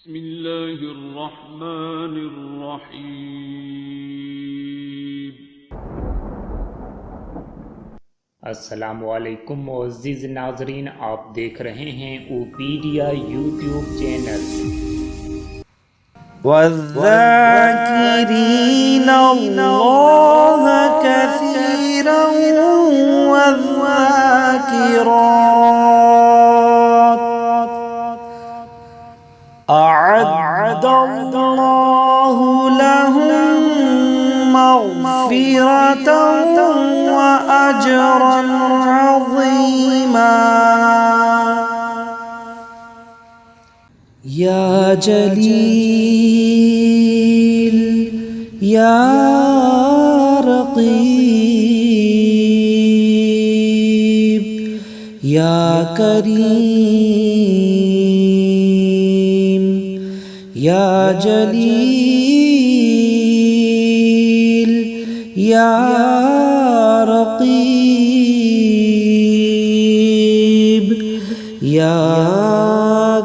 बिस्मिल्लाहिर्रहमानिर्रहीम। अस्सलामुअलैकुम मुअज़्ज़िज़ नाज़रीन, आप देख रहे हैं ओपीडिया यूट्यूब चैनल। वज़्ज़ाकिरीन अल्लाह कसीरन वज़्ज़ाकिरात अअद्दल्लाहु लहुम मग़फ़िरतन व अजरन अज़ीमा। या जलील या रक़ीब या करीम या जलील या रक़ीब या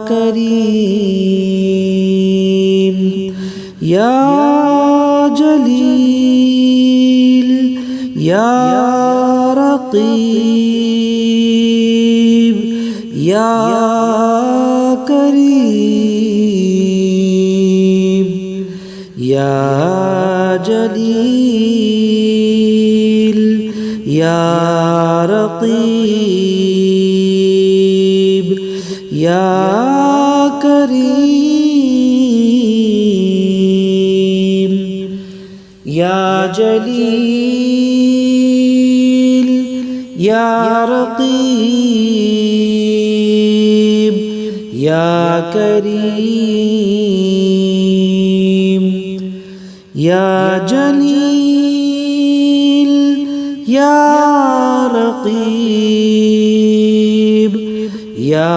करीम या जलील या रक़ीब या करीम या जलील या रक़ीब या करीम या जलील या रक़ीब या करीम या जलील या रक़ीब या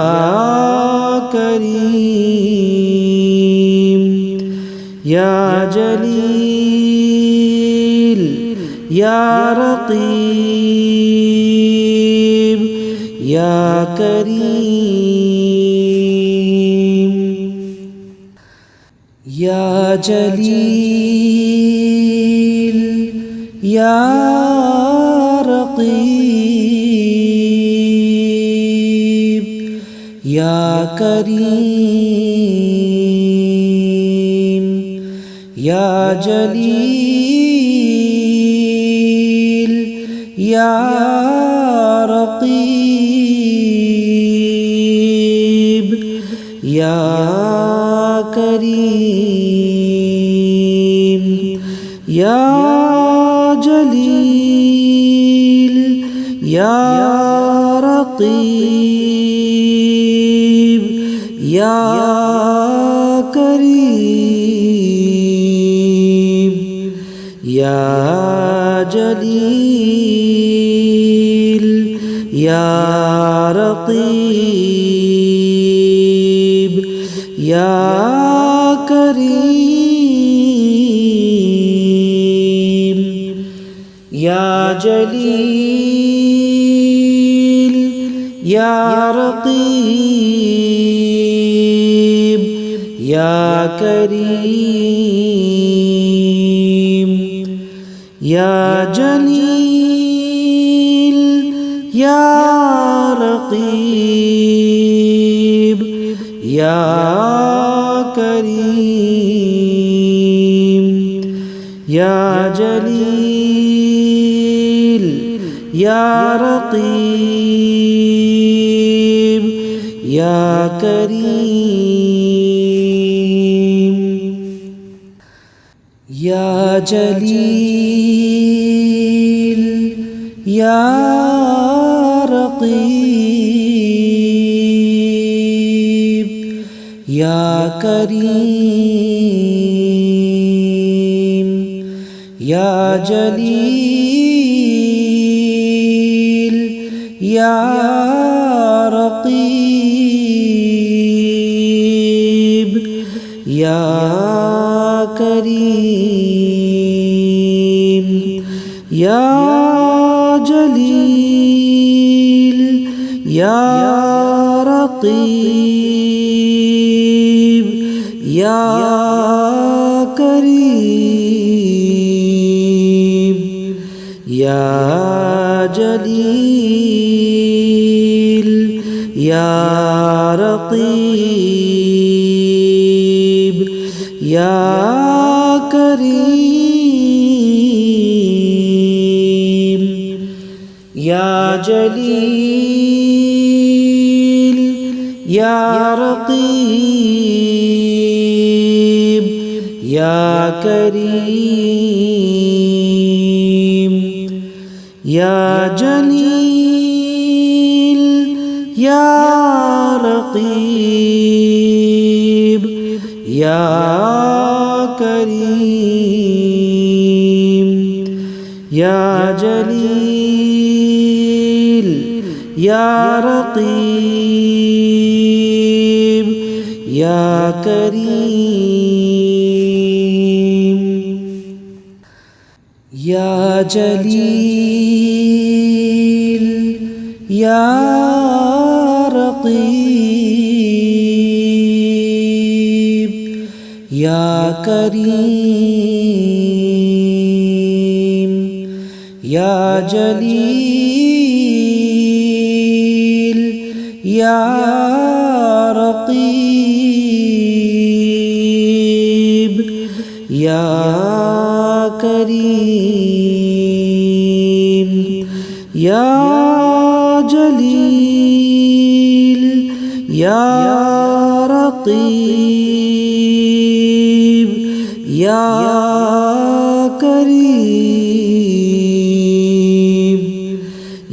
करीम या जलील या रक़ीब या करीम या जलील या रक़ीब या करीम या जलील या रक़ीब या करीम या जलील या रक़ीब या करीम या जलील या रक़ीब या करीम या जलील या रक़ीब या करीम या जलील या रक़ीब या करीम या जलील या रक़ीब या करीम या जलील या रक़ीब या करीम या जलील या रक़ीब या करीम या जलील या रक़ीब या करीम या जलील या रकीब या करीम या जलील या रकीब या करीम या जलील या रकीब या करीम या जलील या रकीब या करीम या जलील या रकीब या करीम या जलील या रकीब या करीम या जलील या रकीब या करीम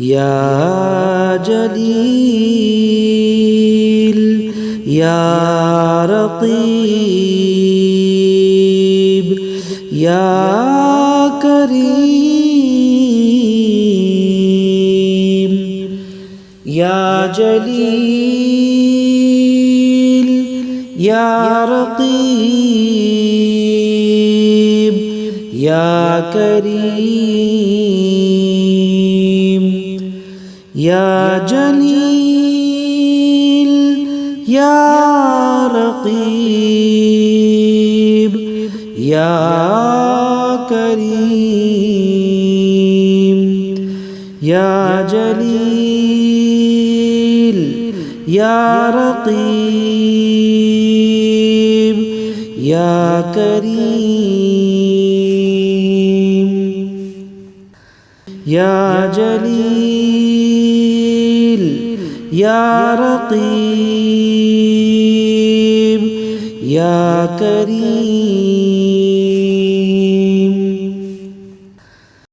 या जलील या रकीब या करीम या जलील या रकीब या करीम या जलील या रकीब या करीम या जलील या रकीब या करीम या जलील या रकीब या करीम